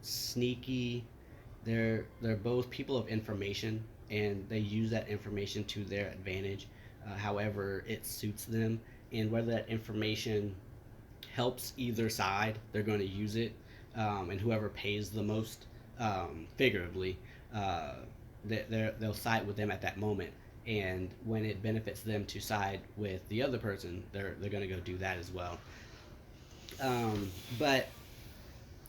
sneaky. They're both people of information, and they use that information to their advantage, however it suits them. And whether that information helps either side, they're going to use it. And whoever pays the most, figuratively, they'll side with them at that moment. And when it benefits them to side with the other person, they're going to go do that as well. But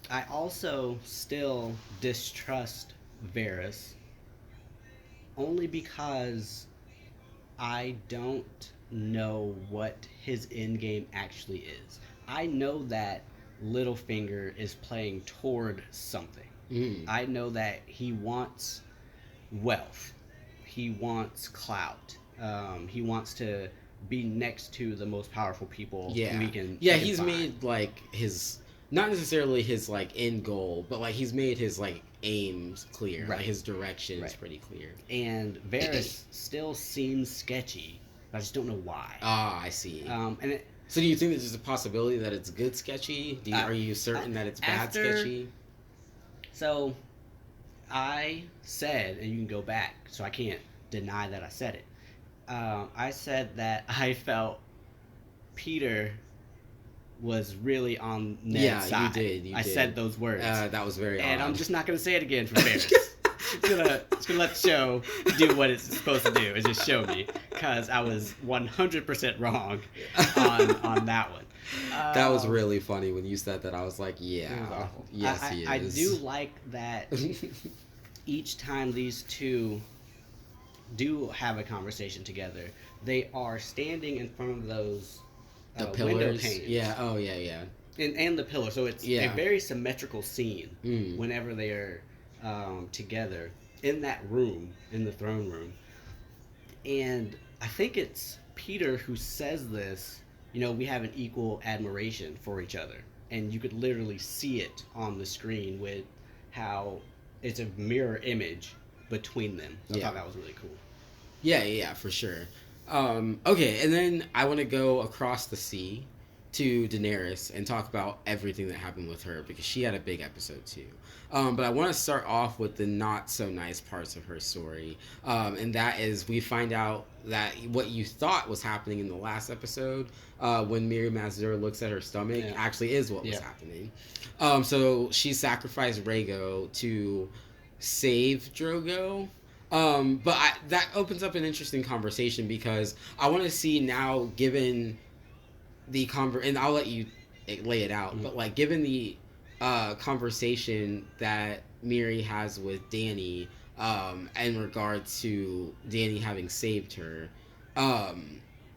I also still distrust Varys, only because I don't know what his end game actually is. I know that Littlefinger is playing toward something. I know that he wants wealth. He wants clout. He wants to be next to the most powerful people. He's made like his, not necessarily his like end goal, but like he's made his like aims clear. Right. Like his direction is pretty clear. And Varys still seems sketchy. I just don't know why. Ah, I see. So do you think there's a possibility that it's good sketchy? Are you certain that it's bad sketchy? So I said, and you can go back, so I can't deny that I said it. I said that I felt Peter was really on Ned's side. You did. I said those words. That was very and odd. I'm just not going to say it again for Varys. It's gonna let the show do what it's supposed to do, and just show me, because I was 100% wrong on that one. That was really funny when you said that. I was like, yeah, it was awful. Yes, he is. I do like that each time these two do have a conversation together, they are standing in front of those the window pillars. panes. Yeah. Oh, yeah. And the pillar. So it's a very symmetrical scene whenever they are together in that room, in the throne room. And I think it's Peter who says this, we have an equal admiration for each other. And you could literally see it on the screen with how it's a mirror image between them. So I thought that was really cool. Yeah, for sure. Okay, and then I want to go across the sea to Daenerys and talk about everything that happened with her because she had a big episode too. But I want to start off with the not so nice parts of her story, and that is we find out that what you thought was happening in the last episode, when Miri Mazdur looks at her stomach, actually is what was happening. So she sacrificed Rhaego to save Drogo. That opens up an interesting conversation because I want to see now, given the and I'll let you lay it out, but like given the conversation that Miri has with Dany, in regard to Dany having saved her,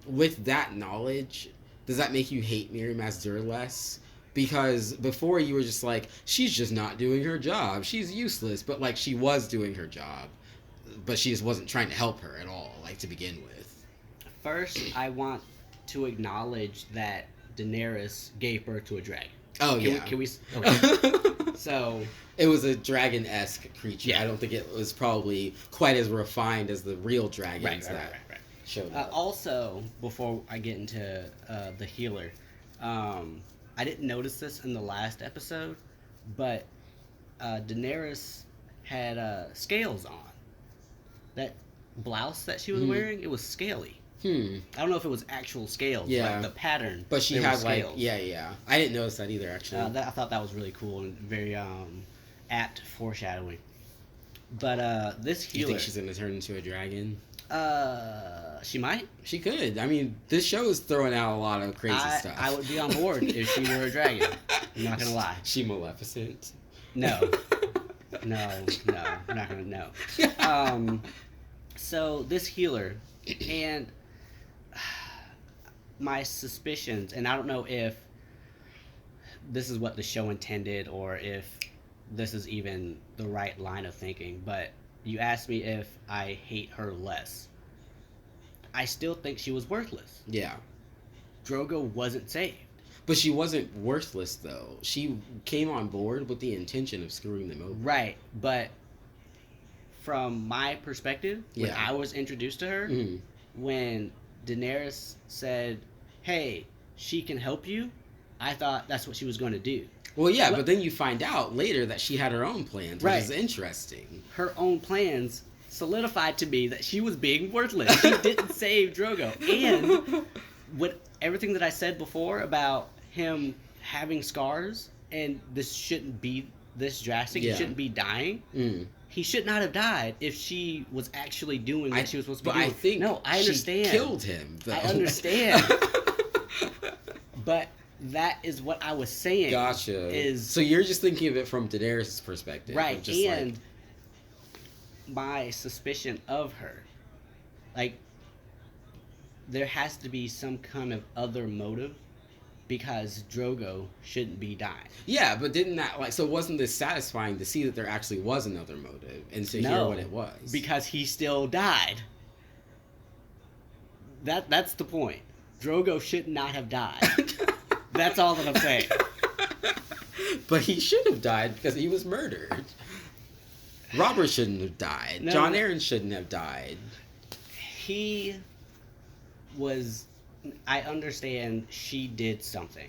with that knowledge, does that make you hate Miri Mazdur less? Because before you were just like, she's just not doing her job, she's useless, but like she was doing her job, but she just wasn't trying to help her at all, like to begin with. First, I want to acknowledge that Daenerys gave birth to a dragon. Oh, Can we? Okay. So it was a dragon-esque creature. Yeah. I don't think it was probably quite as refined as the real dragons that showed up. Also, before I get into the healer, I didn't notice this in the last episode, but Daenerys had scales on. That blouse that she was wearing, it was scaly. I don't know if it was actual scales, but the pattern. But she had like, yeah. I didn't notice that either, actually. I thought that was really cool and very apt foreshadowing. But this healer, you think she's gonna turn into a dragon? She might. She could. I mean, this show is throwing out a lot of crazy stuff. I would be on board if she were a dragon. I'm not gonna lie. She Maleficent? No. I'm not gonna know. So this healer, and my suspicions, and I don't know if this is what the show intended or if this is even the right line of thinking, but you asked me if I hate her less. I still think she was worthless. Yeah. Drogo wasn't saved. But she wasn't worthless, though. She came on board with the intention of screwing them over. Right, but from my perspective, when I was introduced to her, when Daenerys said, hey, she can help you, I thought that's what she was going to do. Well, yeah, but then you find out later that she had her own plans, which is interesting. Her own plans solidified to me that she was being worthless. She didn't save Drogo. And with everything that I said before about him having scars, and this shouldn't be this drastic, he shouldn't be dying. He should not have died if she was actually doing what she was supposed to be doing. I think I understand. She killed him, though. I understand. But that is what I was saying. Gotcha. So you're just thinking of it from Daenerys' perspective. Right, and my suspicion of her. Like, there has to be some kind of other motive because Drogo shouldn't be dying. Yeah, but didn't that, so wasn't this satisfying to see that there actually was another motive and to hear what it was? Because he still died. That's the point. Drogo should not have died. That's all that I'm saying. But he should have died because he was murdered. Robert shouldn't have died. No, Jon Arryn shouldn't have died. He was... I understand she did something,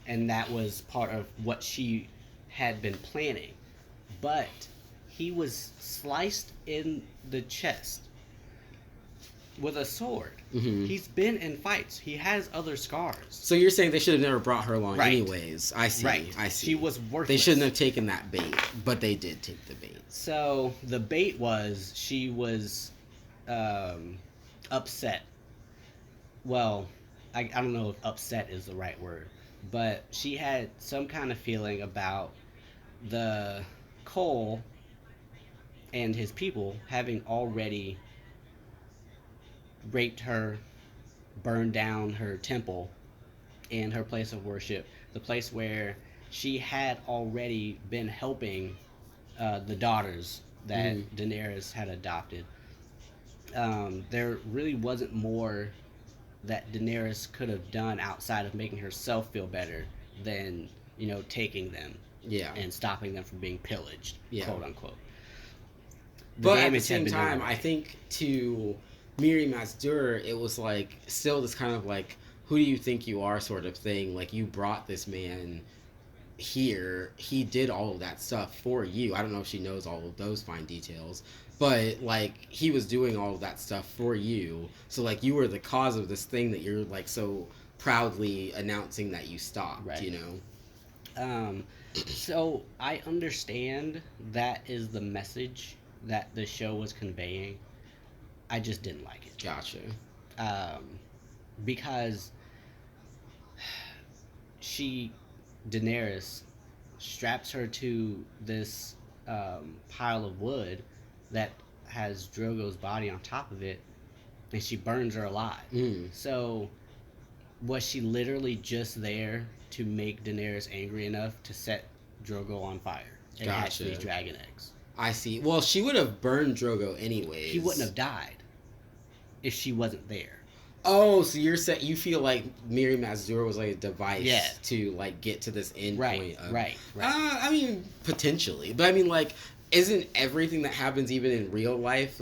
and that was part of what she had been planning. But he was sliced in the chest with a sword. He's been in fights. He has other scars. So you're saying they should have never brought her along anyways. I see. I see. She was worthless. They shouldn't have taken that bait, but they did take the bait. So the bait was she was upset. Well, I don't know if upset is the right word, but she had some kind of feeling about the Cole and his people having already raped her, burned down her temple and her place of worship, the place where she had already been helping the daughters that Daenerys had adopted. There really wasn't more that Daenerys could have done outside of making herself feel better than, taking them and stopping them from being pillaged, quote unquote. But at the same time, I think to Miri Mazdur, it was like still this kind of like who do you think you are sort of thing. Like, you brought this man here, he did all of that stuff for you. I don't know if she knows all of those fine details, but like, he was doing all of that stuff for you. So like, you were the cause of this thing that you're like so proudly announcing that you stopped, Right. you know? Um, so I understand that is the message that the show was conveying. I just didn't like it. Gotcha. Um, because she, Daenerys, straps her to this pile of wood that has Drogo's body on top of it, and she burns her alive. Mm, So was she literally just there to make Daenerys angry enough to set Drogo on fire and hatch gotcha. these dragon eggs? I see. Well, she would have burned Drogo anyways. He wouldn't have died if she wasn't there. Oh, so you're saying you feel like Miri Mazdur was like a device Yeah. to like get to this end Right, point of, right. I mean, potentially, but I mean, like, isn't everything that happens even in real life,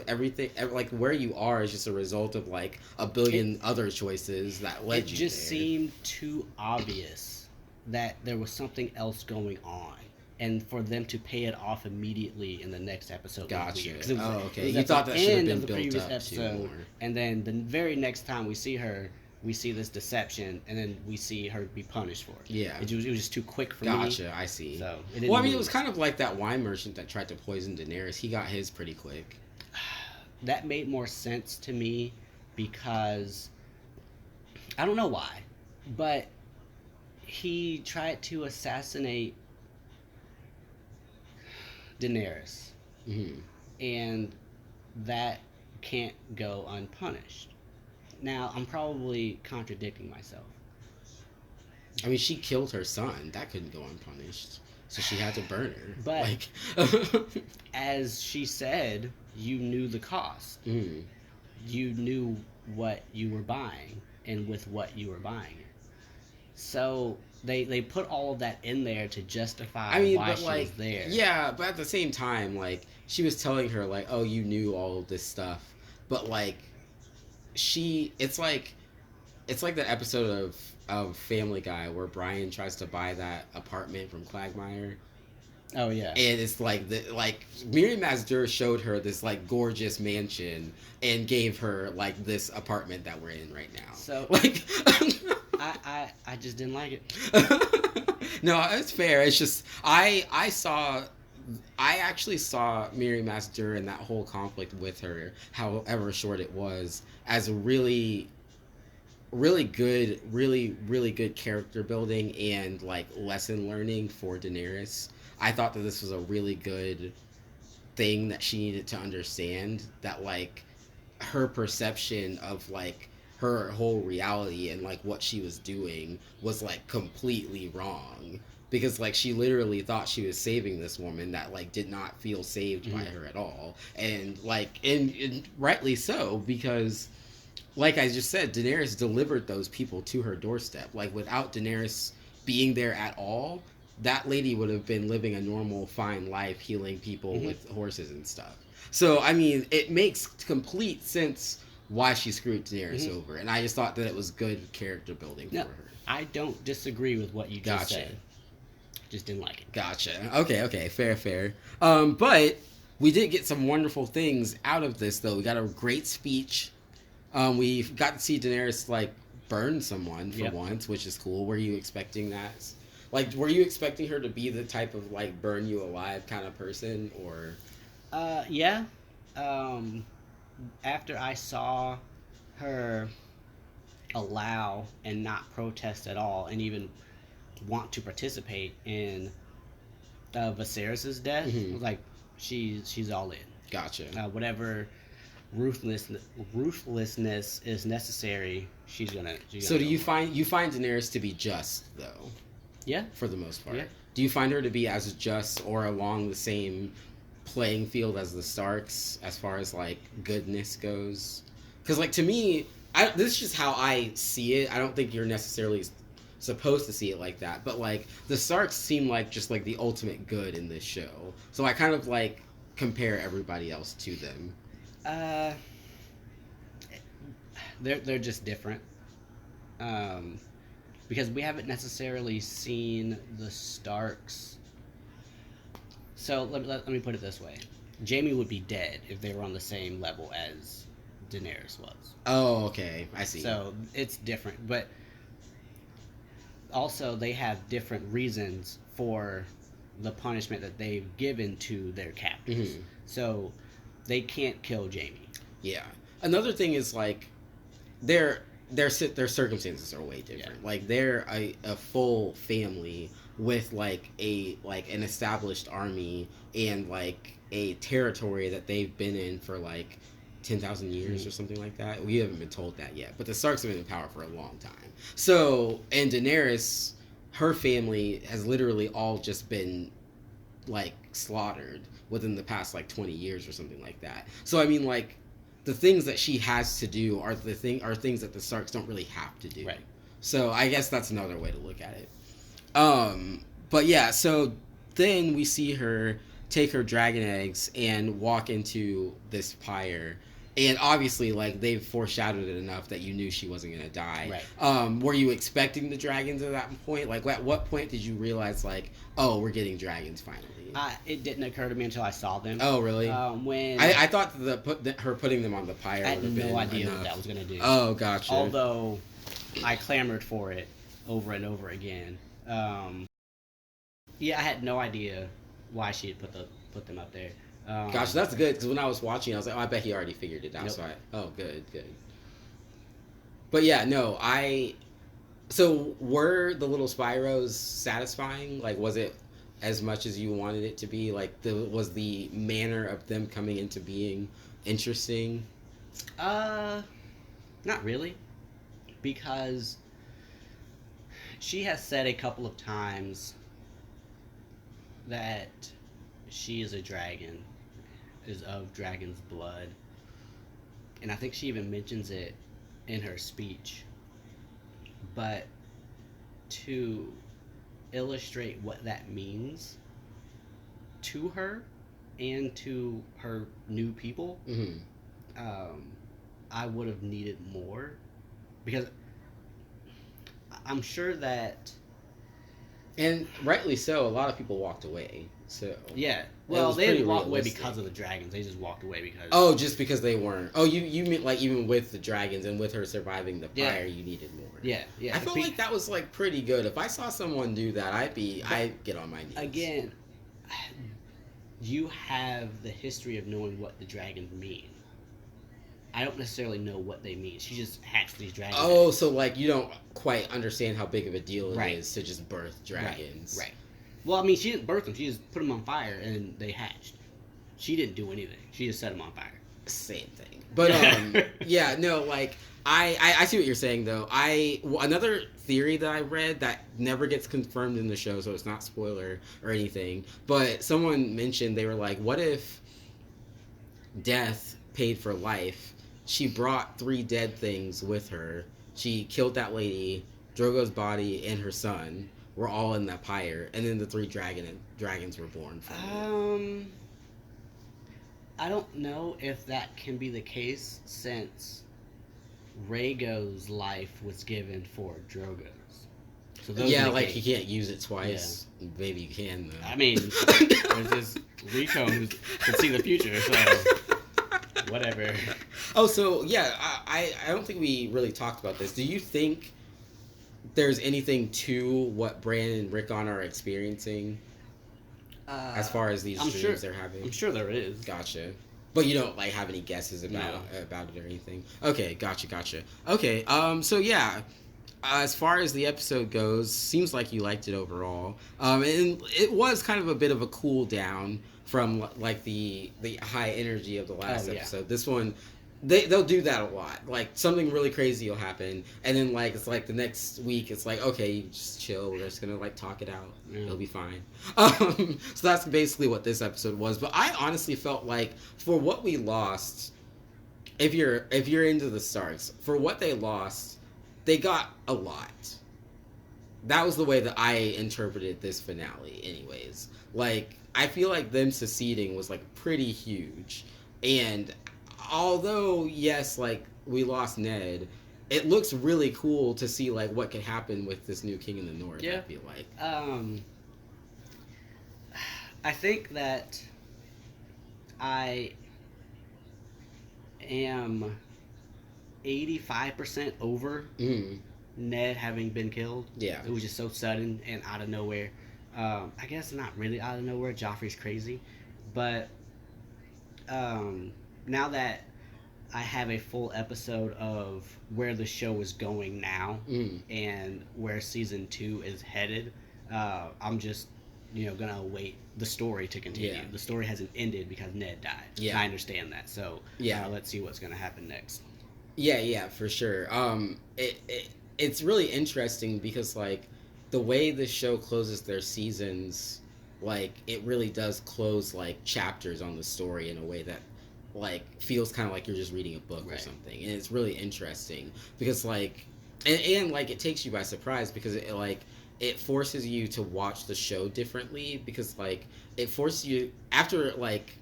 like where you are is just a result of like a billion other choices that led It you just there? seemed too obvious that there was something else going on, and for them to pay it off immediately in the next episode. Gotcha. Was weird, 'cause it was, Oh, it okay. was You at thought the that should have end been of the built previous up to episode, more. and then the very next time we see her, we see this deception, and then we see her be punished for it. Yeah. It was just too quick for me. Gotcha. I see. So it didn't Well, I mean, it move. was kind of like that wine merchant that tried to poison Daenerys. He got his pretty quick. That made more sense to me because I don't know why, but he tried to assassinate Daenerys, Hmm. and that can't go unpunished. Now, I'm probably contradicting myself. I mean, she killed her son. That couldn't go unpunished. So she had to burn her. But- like, As she said, you knew the cost. mm, You knew what you were buying and with what you were buying it. So they put all of that in there to justify I mean, why but she like, was there. yeah, but at the same time, like, she was telling her like, oh, you knew all of this stuff, but like, it's like that episode of Family Guy where Brian tries to buy that apartment from Quagmire. Oh yeah. And it's like Miri Mazdur showed her this like gorgeous mansion and gave her like this apartment that we're in right now. So like, I just didn't like it. no, it's fair. It's just I actually saw Miri Mazdur and that whole conflict with her, however short it was, as a really good, really good character building and like lesson learning for Daenerys. I thought that this was a really good thing that she needed to understand, that like her perception of like her whole reality and like what she was doing was like completely wrong, because like she literally thought she was saving this woman that like did not feel saved by her at all, and like and rightly so, because like I just said, Daenerys delivered those people to her doorstep. Like, without Daenerys being there at all, that lady would have been living a normal, fine life, healing people with horses and stuff. So, I mean, it makes complete sense why she screwed Daenerys over. And I just thought that it was good character building for her. I don't disagree with what you just Gotcha. said. Just didn't like it. Gotcha. Okay. Fair. But we did get some wonderful things out of this, though. We got a great speech. We got to see Daenerys like burn someone for once, which is cool. Were you expecting that? Like, were you expecting her to be the type of like burn you alive kind of person, or? Yeah. After I saw her allow and not protest at all, and even want to participate in Viserys's death, I was like, she's all in. Gotcha. Whatever ruthlessness is necessary, she's gonna So do go you for it. find Daenerys to be just though, Yeah. for the most part? Yeah. Do you find her to be as just or along the same playing field as the Starks as far as like goodness goes? Because like, to me, this is just how I see it. I don't think you're necessarily supposed to see it like that, but like the Starks seem like just like the ultimate good in this show. So I kind of like compare everybody else to them. They're just different. Because we haven't necessarily seen the Starks. So let me put it this way: Jaime would be dead if they were on the same level as Daenerys was. Oh, okay, I see. So it's different, but also they have different reasons for the punishment that they've given to their captors. Mhm. So they can't kill Jaime. Yeah. Another thing is like their circumstances are way different. Yeah. Like they're a full family with like an established army and like a territory that they've been in for like 10,000 years or something like that. We haven't been told that yet, but the Starks have been in power for a long time. So, and Daenerys, her family has literally all just been like slaughtered within the past like 20 years or something like that. So I mean like the things that she has to do are things that the Starks don't really have to do. Right. So I guess that's another way to look at it. But yeah, so then we see her take her dragon eggs and walk into this pyre. And obviously, like they've foreshadowed it enough that you knew she wasn't gonna die. Right. Were you expecting the dragons at that point? Like, at what point did you realize, like, oh, we're getting dragons finally? It didn't occur to me until I saw them. Oh, really? When I thought her putting them on the pyre. I had would have no been idea enough. what that was gonna do. Oh, gotcha. Although I clamored for it over and over again. Yeah, I had no idea why she had put them up there. Gosh, that's good because when I was watching, I was like, oh, I bet he already figured it out. Nope. So good. But yeah, no, So were the little Spyros satisfying? Like, was it as much as you wanted it to be? Like, was the manner of them coming into being interesting? Not really, because she has said a couple of times that she is a dragon, is of dragon's blood, and I think she even mentions it in her speech. But to illustrate what that means to her and to her new people, I would have needed more, because I'm sure that, and rightly so, a lot of people walked away. So yeah, well, they didn't walk away realistic. because of the dragons. They just walked away because just because they weren't. Oh, you mean like even with the dragons and with her surviving the fire, you needed more. Yeah. I felt like that was like pretty good. If I saw someone do that, I'd get on my knees. Again, you have the history of knowing what the dragons mean. I don't necessarily know what they mean. She just hatched these dragons. Oh, so like you don't quite understand how big of a deal it is to just birth dragons. Right. Well, I mean, she didn't birth them. She just put them on fire and they hatched. She didn't do anything. She just set them on fire. Same thing. But yeah, no, like I see what you're saying though. Another theory that I read that never gets confirmed in the show, so it's not spoiler or anything. But someone mentioned, they were like, what if death paid for life? She brought 3 dead things with her. She killed that lady, Drogo's body, and her son were all in that pyre, and then the 3 dragons were born from it. I don't know if that can be the case, since Rhaego's life was given for Drogo's. So yeah, like he can't use it twice. Yeah. Maybe you can though. I mean, there's this Rico who can see the future, so whatever. Oh, so yeah, I don't think we really talked about this. Do you think there's anything to what Bran and Rickon are experiencing as far as these dreams they're having? I'm sure there is. Gotcha. But you don't like have any guesses about it or anything? Okay, gotcha. Okay, so yeah, as far as the episode goes, seems like you liked it overall. And it was kind of a bit of a cool down from like the high energy of the last episode. This one, they'll do that a lot. Like something really crazy will happen, and then like it's like the next week it's like, okay, you just chill. We're just gonna like talk it out. It'll be fine. So that's basically what this episode was. But I honestly felt like for what we lost, if you're into the Starks, for what they lost, they got a lot. That was the way that I interpreted this finale, anyways. Like I feel like them seceding was like pretty huge, and although yes, like we lost Ned, it looks really cool to see like what could happen with this new king in the north. Yeah. I feel like. I think that I am 85% over Ned having been killed. Yeah. It was just so sudden and out of nowhere. I guess not really out of nowhere. Joffrey's crazy. But now that I have a full episode of where the show is going now and where season 2 is headed, I'm just gonna await the story to continue. Yeah. The story hasn't ended because Ned died. Yeah. I understand that. So let's see what's gonna happen next. Yeah, for sure. It's really interesting because like the way the show closes their seasons, like it really does close like chapters on the story in a way that like feels kind of like you're just reading a book or something, and it's really interesting because like and like it takes you by surprise because it forces you to watch the show differently because like it forces you after like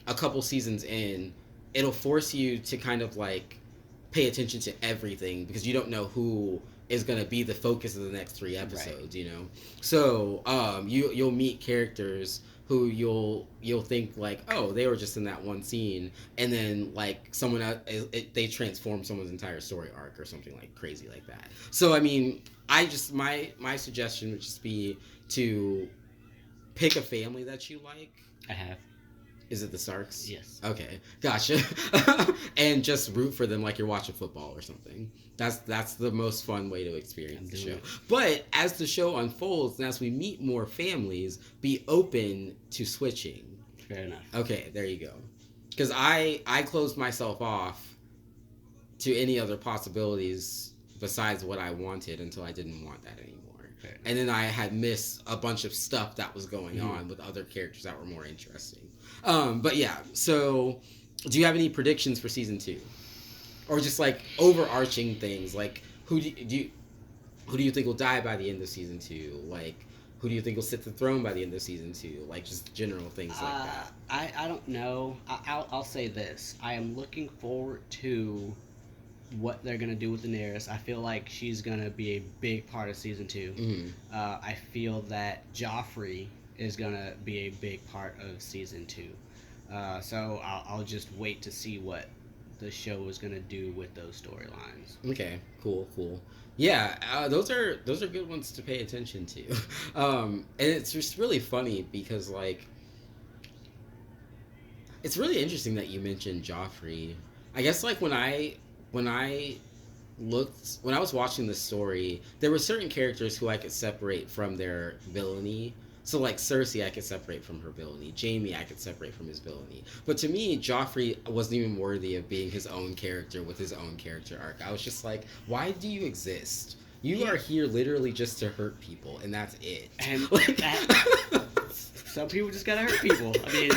a couple seasons in, it'll force you to kind of like pay attention to everything because you don't know who is going to be the focus of the next 3 episodes, so you'll meet characters who you'll think like, oh, they were just in that one scene, and then like someone else, they transform someone's entire story arc or something like crazy like that. So I mean, my suggestion would just be to pick a family that you like. I have. Is it the Starks? Yes. Okay, gotcha. And just root for them like you're watching football or something. That's the most fun way to experience the show. But as the show unfolds and as we meet more families, be open to switching. Fair enough. Okay, there you go. Because I closed myself off to any other possibilities besides what I wanted until I didn't want that anymore. And then I had missed a bunch of stuff that was going on with other characters that were more interesting. But yeah, so do you have any predictions for season 2? Or just like overarching things, like who do you think will die by the end of season 2? Like who do you think will sit the throne by the end of season 2? Like just general things like that. I don't know. I'll say this. I am looking forward to what they're going to do with Daenerys. I feel like she's going to be a big part of season 2. I feel that Joffrey is going to be a big part of season 2. So I'll just wait to see what the show is going to do with those storylines. Okay, cool. Yeah, those are good ones to pay attention to. And it's just really funny because like it's really interesting that you mentioned Joffrey. I guess like when I was watching the story, there were certain characters who I could separate from their villainy. So like Cersei, I could separate from her villainy. Jaime, I could separate from his villainy. But to me, Joffrey wasn't even worthy of being his own character with his own character arc. I was just like, why do you exist? You are here literally just to hurt people, and that's it. And like, some people just gotta hurt people. I mean,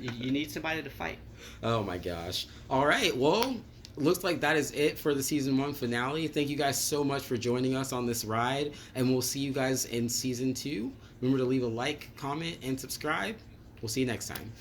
you need somebody to fight. Oh my gosh. All right, well, looks like that is it for the season 1 finale. Thank you guys so much for joining us on this ride, and we'll see you guys in season 2. Remember to leave a like, comment, and subscribe. We'll see you next time.